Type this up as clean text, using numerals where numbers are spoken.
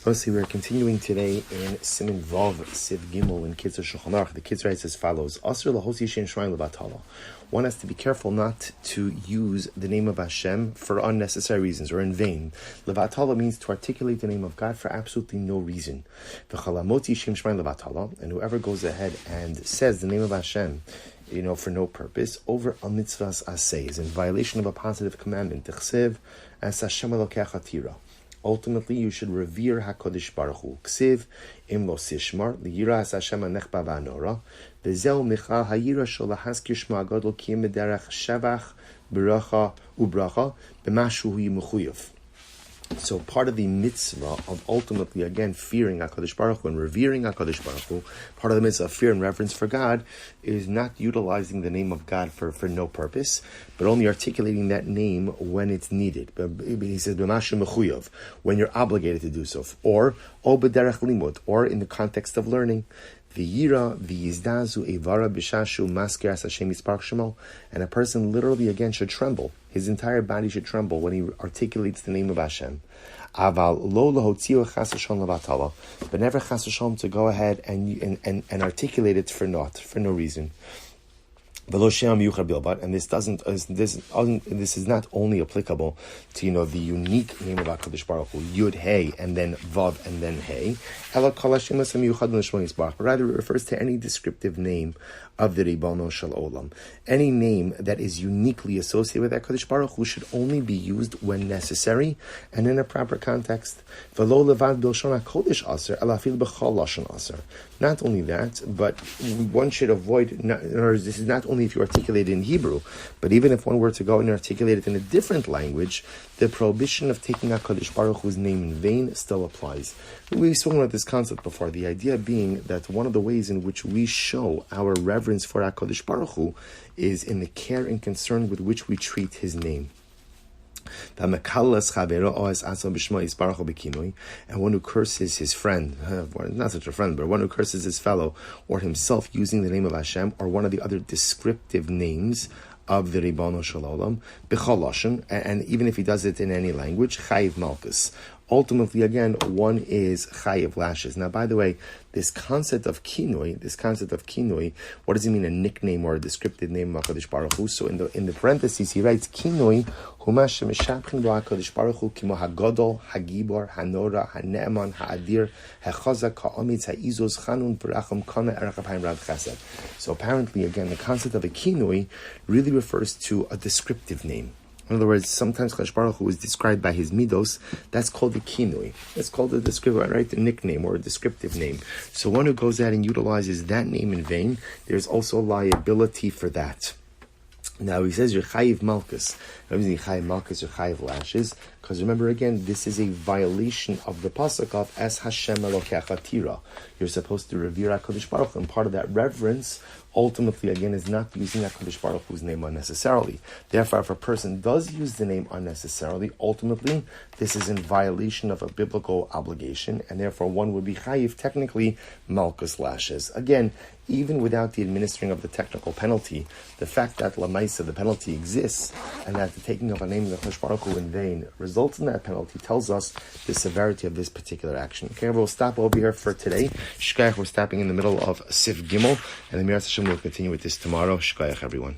Mostly, we're continuing today in Siman Vav Siv Gimel in Kitzur Shulchan Aruch. The Kitzur writes as follows: Asur lahosi shem shemaim levatala. One has to be careful not to use the name of Hashem for unnecessary reasons or in vain. Levatala means to articulate the name of God for absolutely no reason. V'chalamoti shem shemaim levatala, and whoever goes ahead and says the name of Hashem, for no purpose, over a mitzvahs aseh, is in violation of a positive commandment. T'chsev as Hashem Elokecha tira. Ultimately, you should revere HaKadosh Baruch Hu. Ksiv im lo sishmar liyira as Hashem anechba v'anora v'zeu michal hayira shel haskir shma gadol ki derech shavach b'racha u'bracha b'mashu hu yimechuyev. So part of the mitzvah of ultimately, again, fearing HaKadosh Baruch Hu and revering HaKadosh Baruch Hu, part of the mitzvah of fear and reverence for God is not utilizing the name of God for no purpose, but only articulating that name when it's needed. He says, b'mashu mechuyev, when you're obligated to do so, or b'derech limud, or in the context of learning. V'yira v'yizdazu evara b'shashu masker as Hashem yisparach shemo, and a person literally again should tremble. His entire body should tremble when he articulates the name of Hashem. Aval lo lahotziu chas v'shalom levatala, but never chas v'shalom to go ahead and articulate it for naught, for no reason. And this is not only applicable to the unique name of HaKadosh Baruch Hu, Yud Hey and then Vav and then Hey, but rather it refers to any descriptive name of the Ribono Shel Olam. Any name that is uniquely associated with HaKadosh Baruch Hu should only be used when necessary and in a proper context. Not only that, but one should avoid, this is not only if you articulate it in Hebrew, but even if one were to go and articulate it in a different language, the prohibition of taking HaKadosh Baruch Hu's name in vain still applies. We've spoken about this concept before, the idea being that one of the ways in which we show our reverence for HaKadosh Baruch Hu is in the care and concern with which we treat his name. And one who curses his friend, not such a friend, but one who curses his fellow or himself using the name of Hashem or one of the other descriptive names of the Ribono Shel Olam, b'chol lashon, and even if he does it in any language, chayiv malchus. Ultimately, again, one is chayiv lashes. Now, by the way, this concept of kinoi, what does it mean, a nickname or a descriptive name of HaKadosh Baruch Hu? So in the parentheses, he writes, kinoi, huma shemeshapchin bo HaKadosh Baruch Hu, kimo hagodol, hagibor, hanora, hane'eman, ha'adir, ha'chazak, ha'omitz, ha'izos, chanun, baracham, kana, erachapayim, rav chesed. So apparently, again, the concept of a kinoi really refers to a descriptive name. In other words, sometimes HaKadosh Baruch Hu is described by his midos. That's called the kinui. That's called a descriptive, right? A nickname or a descriptive name. So one who goes out and utilizes that name in vain, there's also liability for that. Now he says you're chayiv malchus. That means you're chayiv malchus, you're chayiv lashes. Because remember again, this is a violation of the pasuk of Es Hashem Elokecha tira. You're supposed to revere HaKadosh Baruch Hu, and part of that reverence, ultimately again, is not using HaKadosh Baruch Hu's name unnecessarily. Therefore, if a person does use the name unnecessarily, ultimately, this is in violation of a biblical obligation, and therefore one would be chayiv, technically, malchus lashes. Again, even without the administering of the technical penalty, the fact that lamaisa, the penalty exists, and that the taking of a name of the HaKadosh Baruch Hu in vain results in that penalty tells us the severity of this particular action. Okay, we'll stop over here for today. Shkayach, we're stopping in the middle of Siv Gimel, and the Miras Hashem will continue with this tomorrow. Shkayach, everyone.